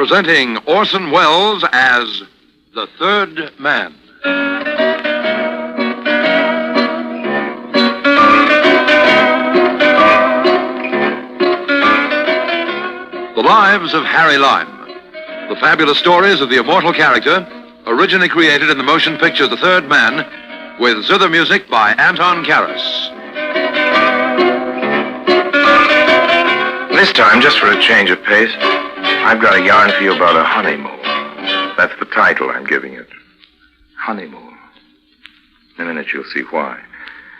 presenting Orson Welles as The Third Man. The Lives of Harry Lime. The fabulous stories of the immortal character, originally created in the motion picture The Third Man, with zither music by Anton Karas. This time, just for a change of pace, I've got a yarn for you about a honeymoon. That's the title I'm giving it. Honeymoon. In a minute you'll see why.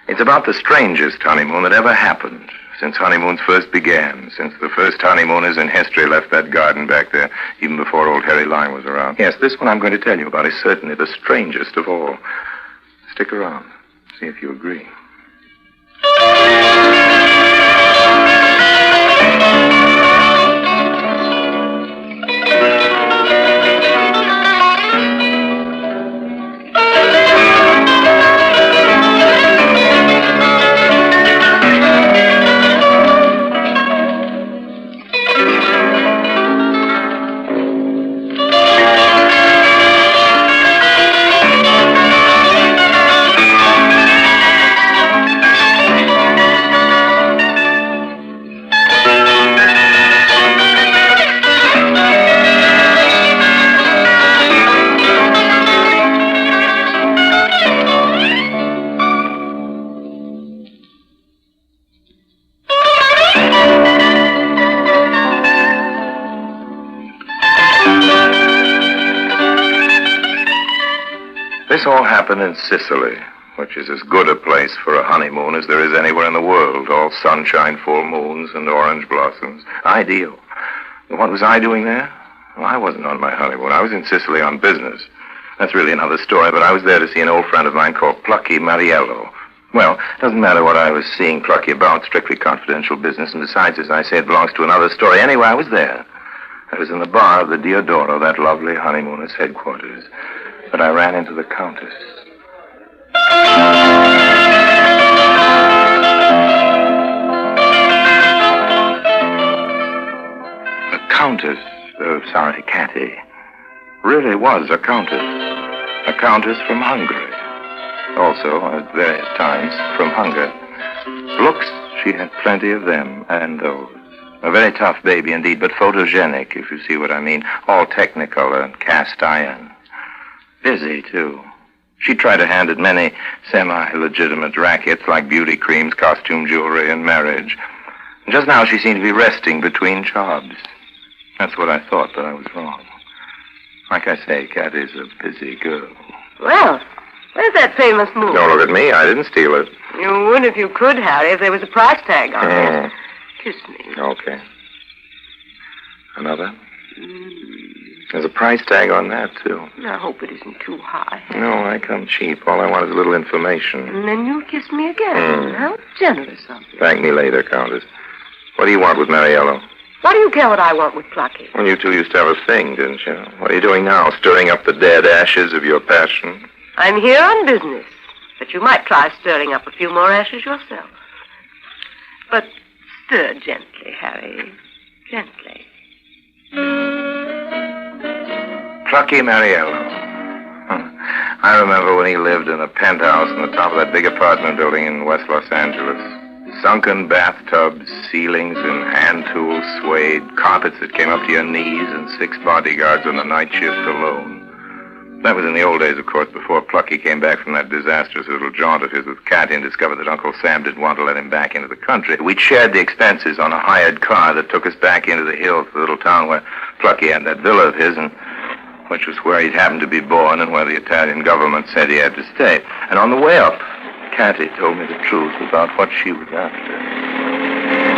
It's about the strangest honeymoon that ever happened since honeymoons first began, since the first honeymooners in history left that garden back there, even before old Harry Lime was around. Yes, this one I'm going to tell you about is certainly the strangest of all. Stick around. See if you agree. This all happened in Sicily, which is as good a place for a honeymoon as there is anywhere in the world. All sunshine, full moons, and orange blossoms. Ideal. What was I doing there? Well, I wasn't on my honeymoon. I was in Sicily on business. That's really another story, but I was there to see an old friend of mine called Plucky Mariello. Well, it doesn't matter what I was seeing Plucky about, strictly confidential business, and besides, as I say, it belongs to another story. Anyway, I was there. I was in the bar of the Diodoro, that lovely honeymooners' headquarters. But I ran into the Countess. The Countess, Cathy, really was a countess. A countess from Hungary. Also, at various times, from hunger. Looks, she had plenty of them and those. A very tough baby indeed, but photogenic, if you see what I mean. All technicolor and cast iron. Busy, too. She tried her hand at many semi-legitimate rackets like beauty creams, costume jewelry, and marriage. And just now she seemed to be resting between jobs. That's what I thought, but I was wrong. Like I say, Cathy's a busy girl. Well, where's that famous moon? Don't look at me. I didn't steal it. You would if you could, Harry, if there was a price tag on it. Kiss me. Okay. Another? There's a price tag on that, too. I hope it isn't too high. No, I come cheap. All I want is a little information. And then you'll kiss me again. How generous of you. Thank me later, Countess. What do you want with Mariello? What do you care what I want with Plucky? Well, you two used to have a thing, didn't you? What are you doing now, stirring up the dead ashes of your passion? I'm here on business. But you might try stirring up a few more ashes yourself. But stir gently, Harry. Gently. Plucky Mariello. I remember when he lived in a penthouse on the top of that big apartment building in West Los Angeles. Sunken bathtubs, ceilings and hand tools swayed, carpets that came up to your knees, and 6 bodyguards on the night shift alone. That was in the old days, of course, before Plucky came back from that disastrous little jaunt of his with Cathy and discovered that Uncle Sam didn't want to let him back into the country. We'd shared the expenses on a hired car that took us back into the hills, the little town where Plucky had that villa of his, and which was where he'd happened to be born and where the Italian government said he had to stay. And on the way up, Cathy told me the truth about what she was after.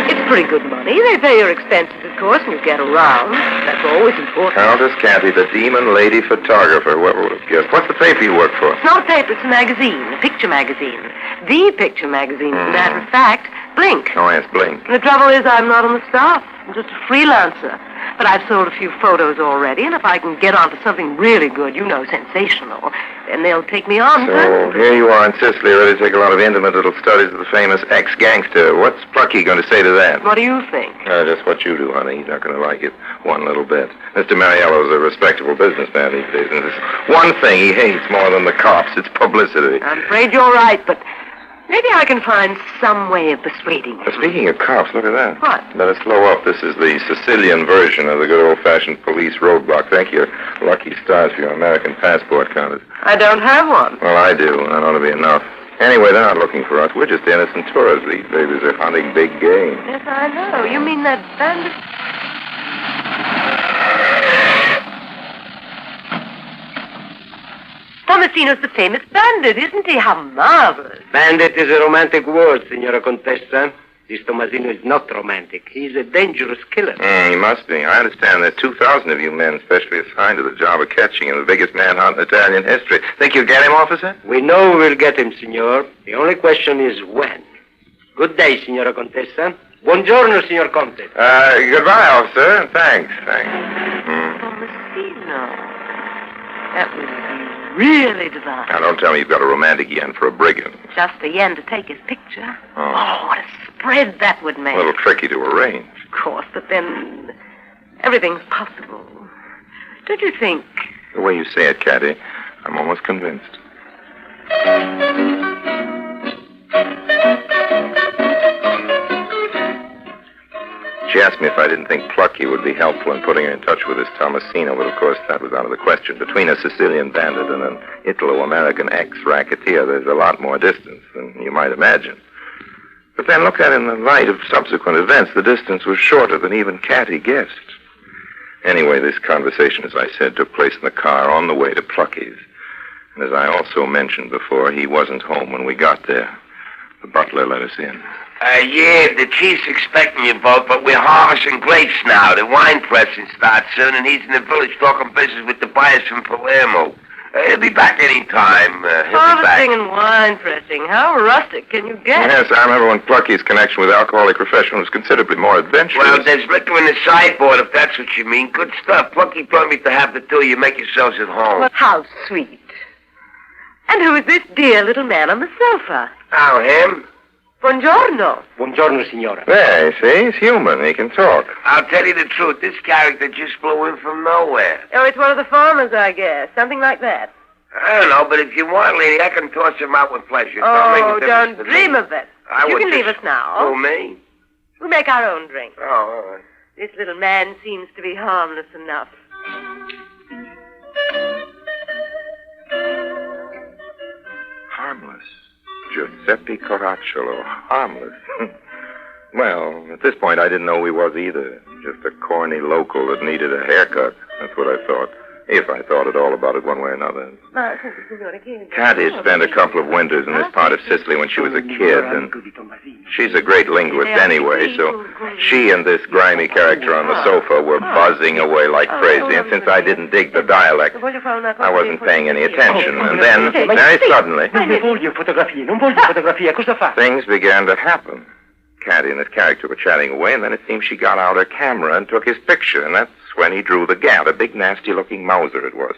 It's pretty good money. They pay your expenses, of course, and you get around. That's always important. Countess Cathy, the demon lady photographer. Whoever would have guessed. What's the paper you work for? It's not a paper, it's a magazine, a picture magazine. The picture magazine, as a matter of fact. Blink. Oh, yes, Blink. And the trouble is I'm not on the staff. I'm just a freelancer. But I've sold a few photos already, and if I can get onto something really good, sensational, then they'll take me on. So here you are in Sicily, ready to take a lot of intimate little studies of the famous ex-gangster. What's Plucky going to say to that? What do you think? Just what you do, honey. He's not going to like it one little bit. Mr. Mariello's a respectable businessman these days, and there's one thing he hates more than the cops. It's publicity. I'm afraid you're right, but maybe I can find some way of persuading him. Speaking of cops, look at that. What? Better slow up. This is the Sicilian version of the good old-fashioned police roadblock. Thank your lucky stars for your American passport, Countess. I don't have one. Well, I do. That ought to be enough. Anyway, they're not looking for us. We're just innocent tourists. These babies are hunting big game. Yes, I know. You mean that bandit? Tomasino's the famous bandit, isn't he? How marvelous. Bandit is a romantic word, Signora Contessa. This Tomasino is not romantic. He's a dangerous killer. He must be. I understand there's 2,000 of you men specially assigned to the job of catching him, the biggest manhunt in Italian history. Think you'll get him, officer? We know we'll get him, Signor. The only question is when. Good day, Signora Contessa. Buongiorno, Signor Conte. Goodbye, officer. Thanks. Tomasino. That would be really divine. Now, don't tell me you've got a romantic yen for a brigand. Just the yen to take his picture. Oh. What a spread that would make. A little tricky to arrange. Of course, but then everything's possible. Don't you think? The way you say it, Caddy, I'm almost convinced. She asked me if I didn't think Plucky would be helpful in putting her in touch with this Tomasino, but of course that was out of the question. Between a Sicilian bandit and an Italo-American ex-racketeer, there's a lot more distance than you might imagine. But then looked at in the light of subsequent events, the distance was shorter than even Catty guessed. Anyway, this conversation, as I said, took place in the car on the way to Plucky's. And as I also mentioned before, he wasn't home when we got there. The butler let us in. Yeah, the chief's expecting you both, but we're harvesting grapes now. The wine pressing starts soon, and he's in the village talking business with the buyers from Palermo. He'll be back any time. Harvesting and wine pressing. How rustic can you get? Yes, I remember when Plucky's connection with alcoholic profession was considerably more adventurous. Well, there's liquor in the sideboard, if that's what you mean. Good stuff. Plucky told me to have the two of you make yourselves at home. Well, how sweet. And who is this dear little man on the sofa? Oh, him? Buongiorno. Buongiorno, Signora. There, you see, he's human. He can talk. I'll tell you the truth. This character just flew in from nowhere. Oh, it's one of the farmers, I guess. Something like that. I don't know, but if you want, lady, I can toss him out with pleasure. Oh, don't dream of it. You can leave us Who, now. me? We'll make our own drink. Oh, all right. This little man seems to be harmless enough. Harmless. Giuseppe Caracciolo. Harmless. Well, at this point, I didn't know he was either. Just a corny local that needed a haircut. That's what I thought. If I thought at all about it one way or another. Catty spent a couple of winters in this part of Sicily when she was a kid, and she's a great linguist anyway, so she and this grimy character on the sofa were buzzing away like crazy, and since I didn't dig the dialect, I wasn't paying any attention. And then, very suddenly, things began to happen. Catty and his character were chatting away, and then it seemed she got out her camera and took his picture, and that's when he drew the gat. A big, nasty-looking Mauser it was.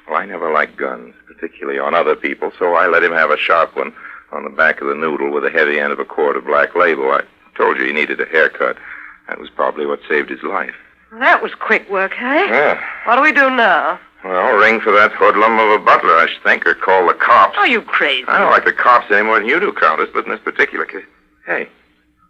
Well, I never liked guns, particularly on other people, so I let him have a sharp one on the back of the noodle with the heavy end of a quart of Black Label. I told you he needed a haircut. That was probably what saved his life. That was quick work, eh? Yeah. What do we do now? Well, ring for that hoodlum of a butler, I should think, or call the cops. Oh, you crazy. I don't like the cops any more than you do, Countess, but in this particular case... Hey,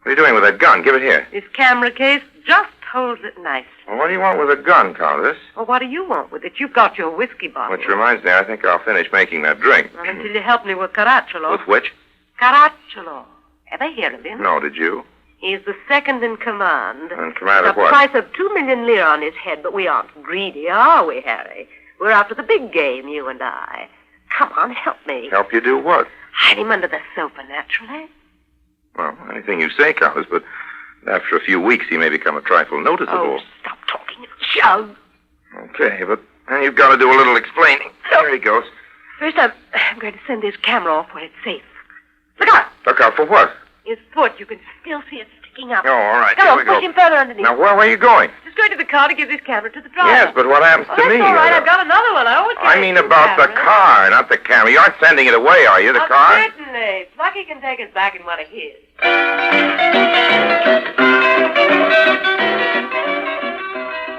what are you doing with that gun? Give it here. This camera case just holds it nice. Well, what do you want with a gun, Countess? Well, what do you want with it? You've got your whiskey bottle. Which reminds me, I think I'll finish making that drink. Not until you help me with Caracciolo. With which? Caracciolo. Ever hear of him? No, did you? He's the second in command. In command of The what? price of 2 million lire on his head, but we aren't greedy, are we, Harry? We're after the big game, you and I. Come on, help me. Help you do what? Hide him under the sofa, naturally. Well, anything you say, Countess, but after a few weeks he may become a trifle noticeable. Oh, stop talking. Shove. Okay, but then you've got to do a little explaining. There he goes. First, I'm going to send this camera off where it's safe. Look out. Look out for what? His foot, you can still see it sticking up. Oh, all right. Come Here on, we go. push him further underneath. Now, where are you going? Just going to the car to give this camera to the driver. Yes, but what happens to That's me? all right. I've got another one. I always I carry mean two about the cameras. car, not the camera. You aren't sending it away, are you, the car? Certainly. Plucky can take us back in one of his.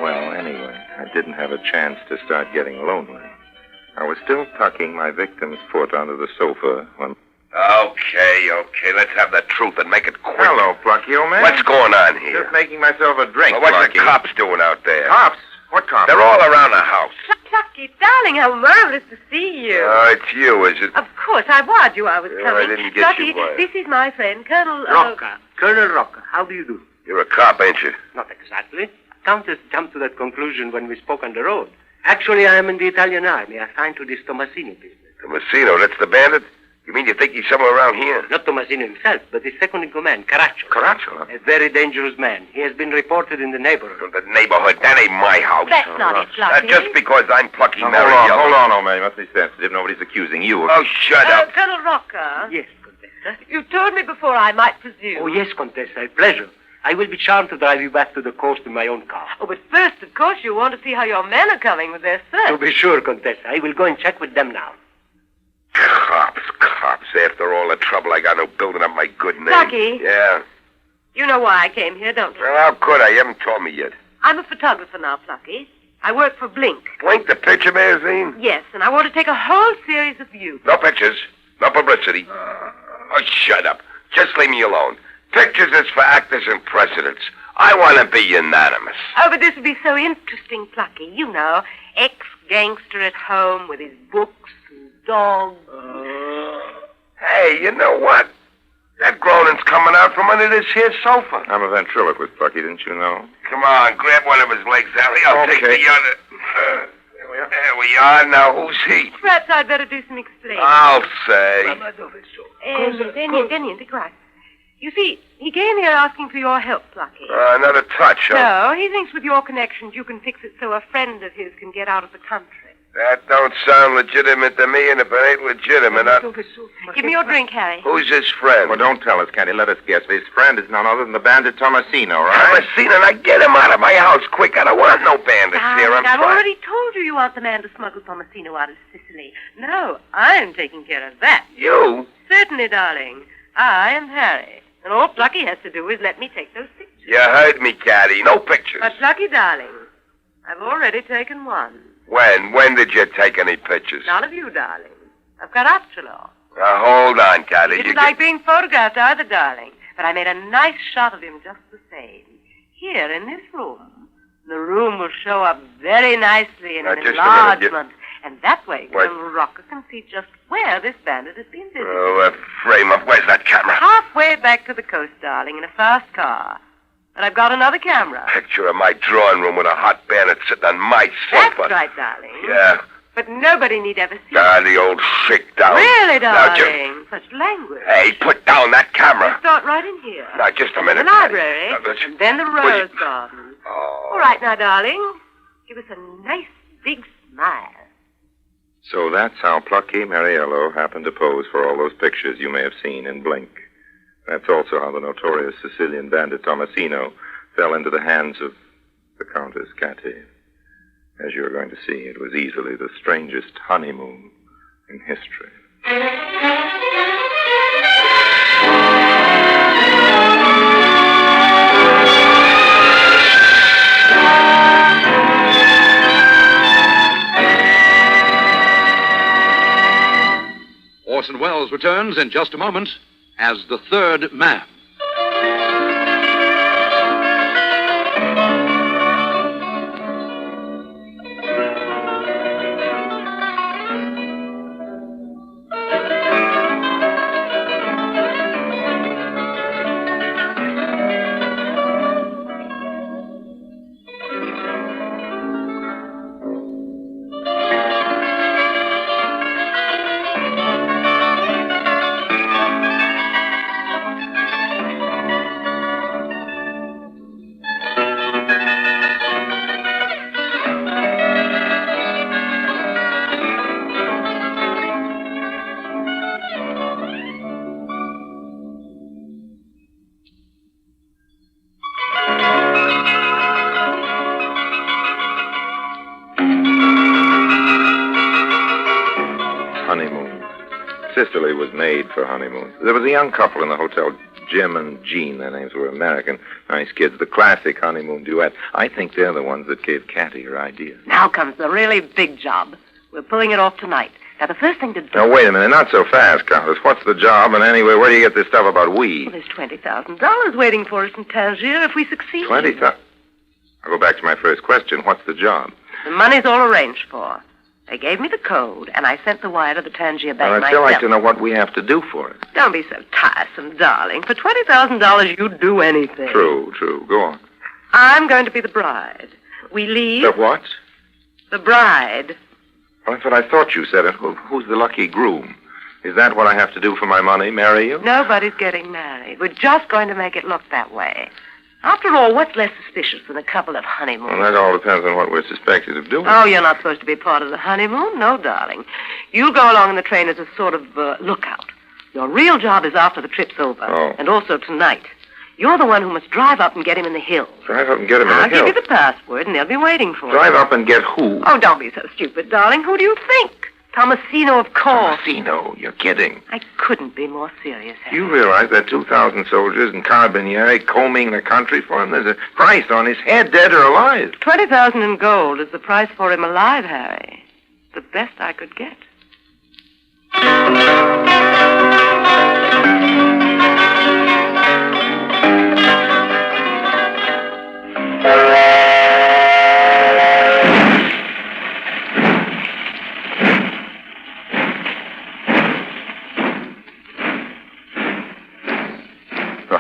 Well, anyway, I didn't have a chance to start getting lonely. I was still tucking my victim's foot under the sofa when... Okay. Let's have the truth and make it quick. Hello, Plucky, old man. What's going on here? Just making myself a drink, Well, what's Plucky. the cops doing out there? Cops? What cops? They're all around the house. Plucky, darling, how marvelous to see you. Oh, it's you, is it? Of course, I warned you I was Yeah, coming. I didn't get Plucky, you word. this is my friend, Colonel... Rocca. Colonel Rocca. How do you do? You're a cop, ain't you? Not exactly. Countess jumped to that conclusion when we spoke on the road. Actually, I am in the Italian army, assigned to this Tomasini business. Tomasino, that's the bandit? You mean you think he's somewhere around here? Not Tomasini himself, but his second in command, Caracciolo. Caracciolo? A very dangerous man. He has been reported in the neighborhood. From the neighborhood. That ain't my house. That's not it, Plucky. Just because I'm Plucky Now, Mary hold on, old man. You must be sensitive. Nobody's accusing you of... Oh, shut up. Colonel Rocca, Yes, Contessa. you told me before I might presume. Oh, yes, Contessa. A pleasure. I will be charmed to drive you back to the coast in my own car. Oh, but first, of course, you want to see how your men are coming with their To search. be sure, Contessa. I will go and check with them now. Cops. After all the trouble I got no building up my good name. Plucky. Yeah. You know why I came here, don't you? Well, how could I? You haven't told me yet. I'm a photographer now, Plucky. I work for Blink. Blink the picture magazine? Yes, and I want to take a whole series of you. No pictures. No publicity. Oh, shut up. Just leave me alone. Pictures is for actors and presidents. I want to be unanimous. Oh, but this would be so interesting, Plucky. You know, ex-gangster at home with his books and dogs. Hey, you know what? That groaning's coming out from under this here sofa. I'm a ventriloquist, Plucky, didn't you know? Come on, grab one of his legs, Harry. I'll take Okay. the other. There we are. Now, who's he? Perhaps I'd better do some explaining. I'll say. Deniente, quiet. You see, he came here asking for your help, Plucky. Another touch, huh? So, he thinks with your connections you can fix it so a friend of his can get out of the country. That don't sound legitimate to me, and if it ain't legitimate, Give me your drink, Harry. who's his friend? Well, don't tell us, Candy. Let us guess. His friend is none other than the bandit Tomasino, right? Thomasina, now get him out of my house quick. I don't want no bandits here. I'm I've trying. already told you aren't the man to smuggle Tomasino out of Sicily. No, I'm taking care of that. You? Certainly, darling. I am Harry. And all Plucky has to do is let me take those pictures. You heard me, Caddy. No pictures. But, Plucky, darling, I've already taken one. When? When did you take any pictures? None of you, darling. I've got Caracciolo. Now, hold on, Caddy. He didn't like being photographed either, darling. But I made a nice shot of him just the same. Here, in this room. The room will show up very nicely in Now, an just a minute, enlargement. And that way, What? Colonel Rocker can see just where this bandit has been visited. Oh, frame up. Where's that camera? Halfway back to the coast, darling, in a fast car. And I've got another camera. Picture of my drawing room with a hot bandit sitting on my That's sofa. right, darling. Yeah. But nobody need ever see Ah, the old shakedown. Really, Now, darling? Such language. Hey, put down that camera. Let's start right in here. Now, just a The minute. library, Now, let's- and then the Will rose you- garden. Oh. All right, now, darling. Give us a nice big smile. So that's how Plucky Mariello happened to pose for all those pictures you may have seen in Blink. That's also how the notorious Sicilian bandit Tomasino fell into the hands of the Countess Catty. As you're going to see, it was easily the strangest honeymoon in history. Orson Welles returns in just a moment as the third man. Sicily was made for honeymoons. There was a young couple in the hotel, Jim and Jean. Their names were American. Nice kids. The classic honeymoon duet. I think they're the ones that gave Cathy her idea. Now comes the really big job. We're pulling it off tonight. Now, the first thing to do... Now, wait a minute. Not so fast, Countess. What's the job? And anyway, where do you get this stuff about we? Well, there's $20,000 waiting for us in Tangier if we succeed. 20,000? I'll go back to my first question. What's the job? The money's all arranged for. They gave me the code, and I sent the wire to the Tangier bank Well, I'd myself. still like to know what we have to do for it. Don't be so tiresome, darling. For $20,000, you'd do anything. True. Go on. I'm going to be the bride. We leave... The what? The bride. Well, that's what I thought you said. Who's the lucky groom? Is that what I have to do for my money, marry you? Nobody's getting married. We're just going to make it look that way. After all, what's less suspicious than a couple of honeymoons? Well, that all depends on what we're suspected of doing. Oh, you're not supposed to be part of the honeymoon? No, darling. You'll go along in the train as a sort of lookout. Your real job is after the trip's over. Oh. And also tonight. You're the one who must drive up and get him in the hills. Drive up and get him in the I'll hills? give you the password, and they'll be waiting for you. Drive up and get who? Oh, don't be so stupid, darling. Who do you think? Tomasino, of course. Tomasino, you're kidding. I couldn't be more serious, Harry. You realize that 2,000 soldiers and carabinieri combing the country for him? There's a price on his head, dead or alive. 20,000 in gold is the price for him alive, Harry. The best I could get.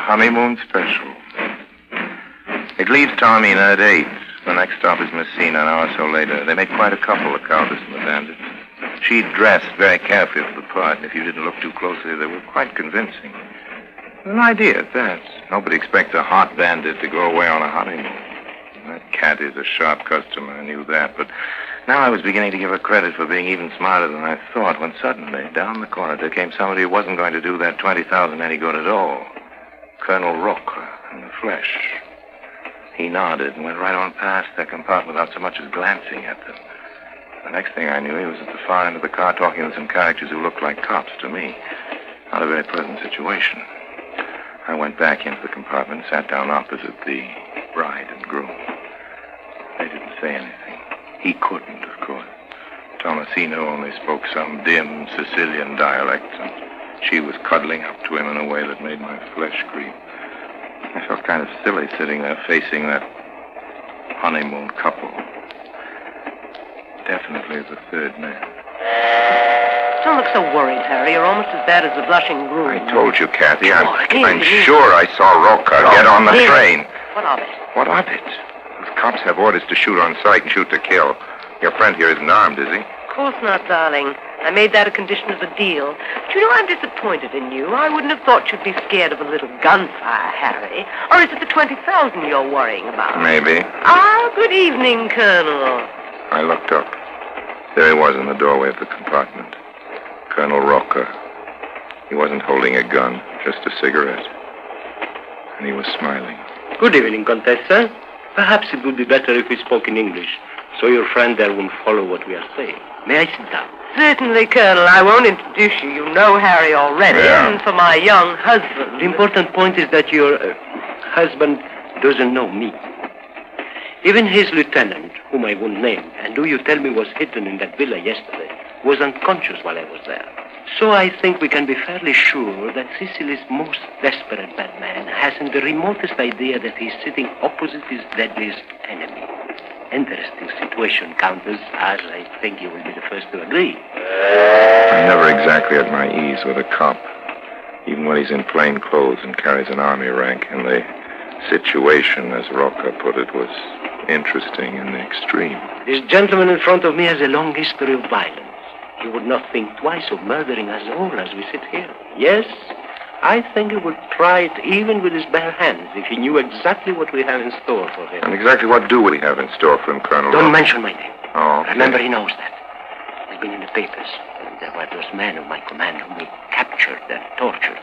Honeymoon special. It leaves Taormina at 8. The next stop is Messina, an hour or so later. They made quite a couple, the Countess and the bandit. She dressed very carefully for the part, and if you didn't look too closely, they were quite convincing. An idea at that. Nobody expects a hot bandit to go away on a honeymoon. That cat is a sharp customer, I knew that, but now I was beginning to give her credit for being even smarter than I thought, when suddenly, down the corner, there came somebody who wasn't going to do that 20,000 any good at all. Colonel Rocca, in the flesh. He nodded and went right on past their compartment without so much as glancing at them. The next thing I knew, he was at the far end of the car talking to some characters who looked like cops to me. Not a very pleasant situation. I went back into the compartment and sat down opposite the bride and groom. They didn't say anything. He couldn't, of course. Tomasino only spoke some dim Sicilian dialect, and she was cuddling up to him in a way that made my flesh creep. I felt kind of silly sitting there facing that honeymoon couple. Definitely the third man. Don't look so worried, Harry. You're almost as bad as the blushing groom. I told you, Cathy. I'm Easy. sure I saw Rocca get on the train. What of it? What of it? Those cops have orders to shoot on sight and shoot to kill. Your friend here isn't armed, is he? Of course not, darling. I made that a condition of the deal. But you know, I'm disappointed in you. I wouldn't have thought you'd be scared of a little gunfire, Harry. Or is it the 20,000 you're worrying about? Maybe. Ah, good evening, Colonel. I looked up. There he was in the doorway of the compartment. Colonel Rocca. He wasn't holding a gun, just a cigarette. And he was smiling. Good evening, Contessa. Perhaps it would be better if we spoke in English, so your friend there won't follow what we are saying. May I sit down? Certainly, Colonel. I won't introduce you. You know Harry already. Yeah. And for my young husband. The important point is that your husband doesn't know me. Even his lieutenant, whom I won't name, and who you tell me was hidden in that villa yesterday, was unconscious while I was there. So I think we can be fairly sure that Sicily's most desperate bad man hasn't the remotest idea that he's sitting opposite his deadliest enemy. Interesting situation, Countess, as I think you will be the first to agree. I'm never exactly at my ease with a cop, even when he's in plain clothes and carries an army rank. And the situation, as Rocca put it, was interesting in the extreme. This gentleman in front of me has a long history of violence. He would not think twice of murdering us all as we sit here. Yes, I think he would try it even with his bare hands if he knew exactly what we have in store for him. And exactly what do we have in store for him, Colonel? Don't mention my name. Oh, okay. Remember, he knows that. It's been in the papers. And there were those men of my command whom we captured and tortured.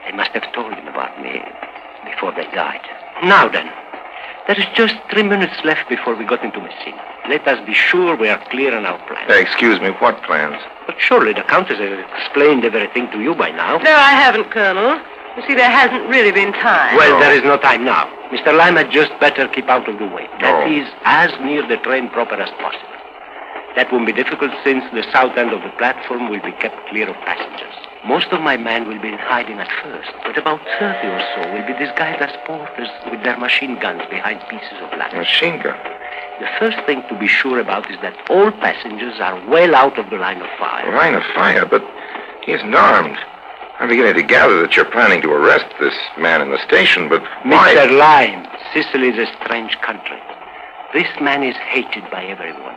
They must have told him about me before they died. Now then, there is just 3 minutes left before we got into Messina. Let us be sure we are clear on our plans. Excuse me, what plans? But surely the Countess has explained everything to you by now. No, I haven't, Colonel. You see, there hasn't really been time. Well, there is no time now. Mr. Lime had just better keep out of the way. That is as near the train proper as possible. That won't be difficult since the south end of the platform will be kept clear of passengers. Most of my men will be in hiding at first, but about 30 or so will be disguised as porters with their machine guns behind pieces of luggage. Machine gun? The first thing to be sure about is that all passengers are well out of the line of fire. Line of fire? But he isn't armed. I'm beginning to gather that you're planning to arrest this man in the station, but why? Mr. Lime, Sicily is a strange country. This man is hated by everyone.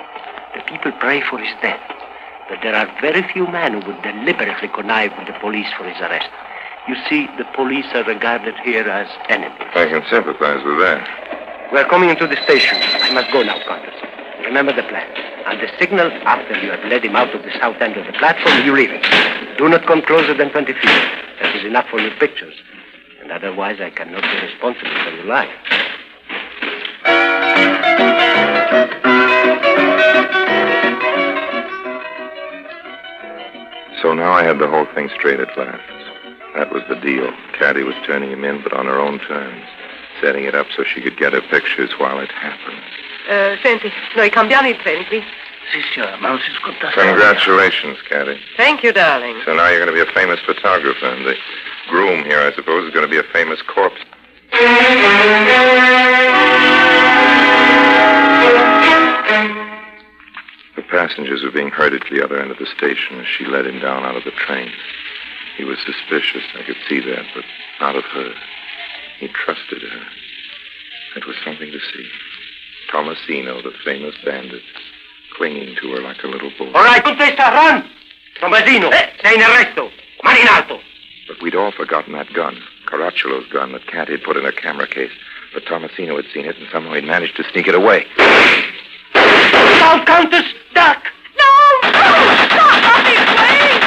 The people pray for his death. But there are very few men who would deliberately connive with the police for his arrest. You see, the police are regarded here as enemies. I can sympathize with that. We're coming into the station. I must go now, Countess. Remember the plan. On the signal, after you have led him out of the south end of the platform, you leave him. Do not come closer than 20 feet. That is enough for your pictures. And otherwise, I cannot be responsible for your life. So now I had the whole thing straight at last. That was the deal. Caddy was turning him in, but on her own terms. Setting it up so she could get her pictures while it happened. Senti, noi cambiamo il treno qui. Sì, signora, ma non si sconta. Congratulations, Caddy. Thank you, darling. So now you're going to be a famous photographer, and the groom here, I suppose, is going to be a famous corpse. The passengers were being herded to the other end of the station as she led him down out of the train. He was suspicious, I could see that, but not of her. He trusted her. It was something to see. Tomasino, the famous bandit, clinging to her like a little boy. All right, Contessa, run! Tomasino, sei in arresto. Mani in alto. But we'd all forgotten that gun, Caracciolo's gun that Cat had put in her camera case. But Tomasino had seen it, and somehow he'd managed to sneak it away. Now, Countess, duck! No! Stop! I'll be afraid!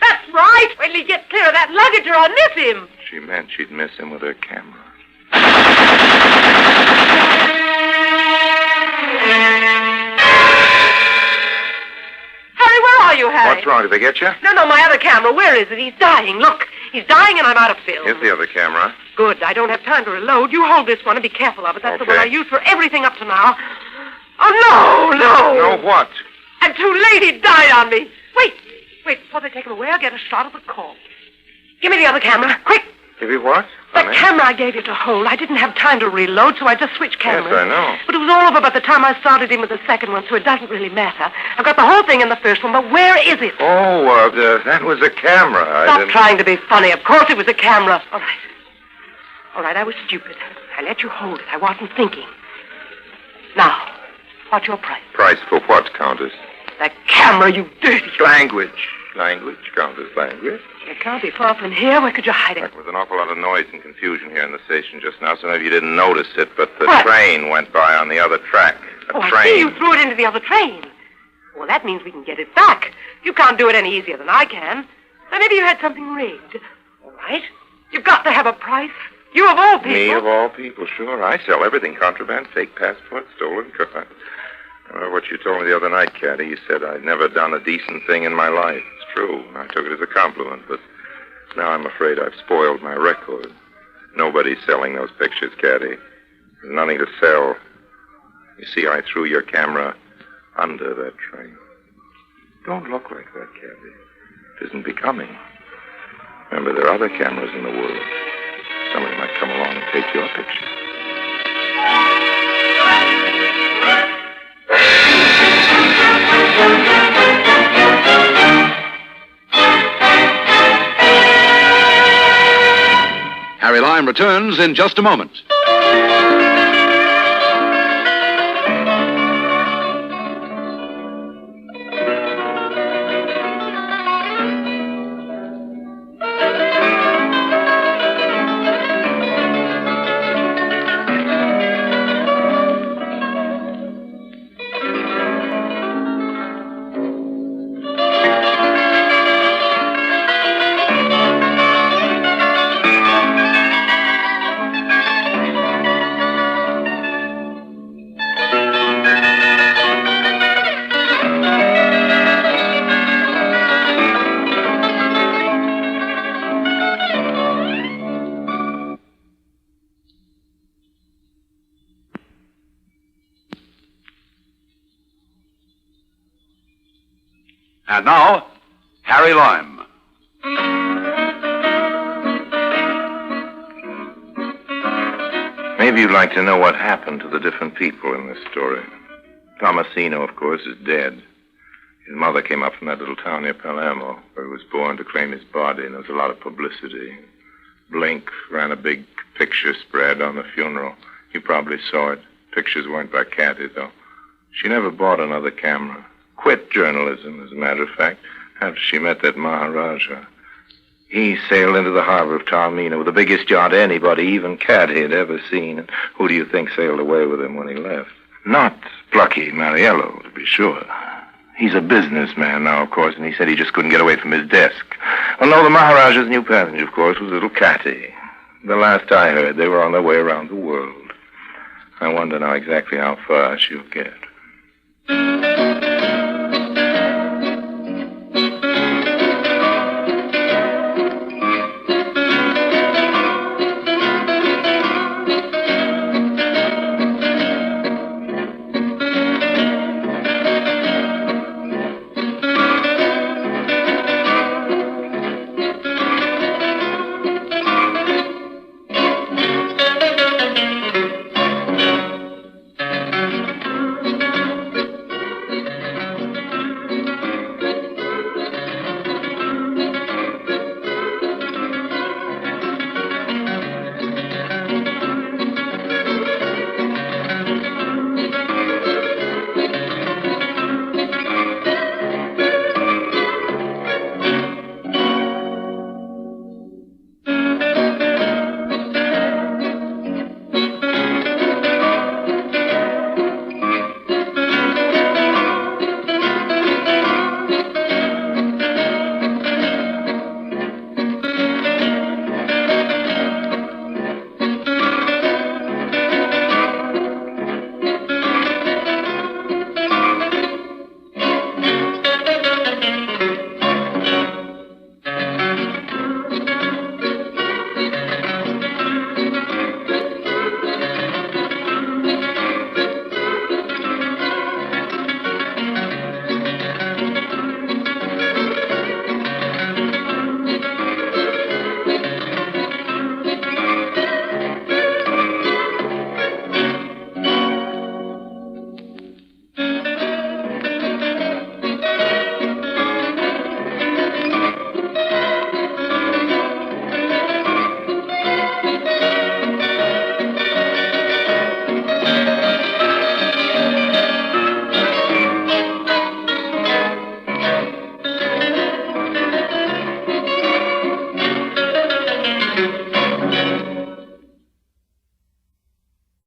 That's right! When he gets clear of that luggage or I'll miss him. She meant she'd miss him with her camera. Harry, where are you, Harry? What's wrong? Did they get you? No, my other camera. Where is it? He's dying. Look, he's dying and I'm out of film. Here's the other camera. Good. I don't have time to reload. You hold this one and be careful of it. That's the one I used for everything up to now. Oh, no. No what? And too late. He died on me. Wait. Before they take him away, I'll get a shot of the corpse. Give me the other camera. Quick. Give you what? That camera I gave you to hold. I didn't have time to reload, so I just switched cameras. Yes, I know. But it was all over by the time I started in with the second one, so it doesn't really matter. I've got the whole thing in the first one, but where is it? Oh, that was a camera. Stop trying to be funny. Of course it was a camera. All right, I was stupid. I let you hold it. I wasn't thinking. Now, what's your price? Price for what, Countess? That camera, you dirty... Language, Countess, language. It can't be far from here. Where could you hide it? There was an awful lot of noise and confusion here in the station just now, so maybe you didn't notice it, but the What? train went by on the other track. I see. You threw it into the other train. Well, that means we can get it back. You can't do it any easier than I can. Now, maybe you had something rigged. All right. You've got to have a price. You of all people. Me of all people, sure. I sell everything. Contraband, fake passports, stolen cars. Well, what you told me the other night, Caddy, you said I'd never done a decent thing in my life. It's true. I took it as a compliment, but now I'm afraid I've spoiled my record. Nobody's selling those pictures, Caddy. There's nothing to sell. You see, I threw your camera under that train. Don't look like that, Caddy. It isn't becoming. Remember, there are other cameras in the world. Somebody might come along and take your picture. Harry Lime returns in just a moment. And now, Harry Lime. Maybe you'd like to know what happened to the different people in this story. Tomasino, of course, is dead. His mother came up from that little town near Palermo, where he was born, to claim his body, and there was a lot of publicity. Blink ran a big picture spread on the funeral. You probably saw it. Pictures weren't by Cathy, though. She never bought another camera. Quit journalism, as a matter of fact, after she met that Maharaja. He sailed into the harbor of Taormina with the biggest yacht anybody, even Cathy, had ever seen. And who do you think sailed away with him when he left? Not plucky Mariello, to be sure. He's a businessman now, of course, and he said he just couldn't get away from his desk. Well, no, the Maharaja's new passenger, of course, was little Cathy. The last I heard, they were on their way around the world. I wonder now exactly how far she'll get.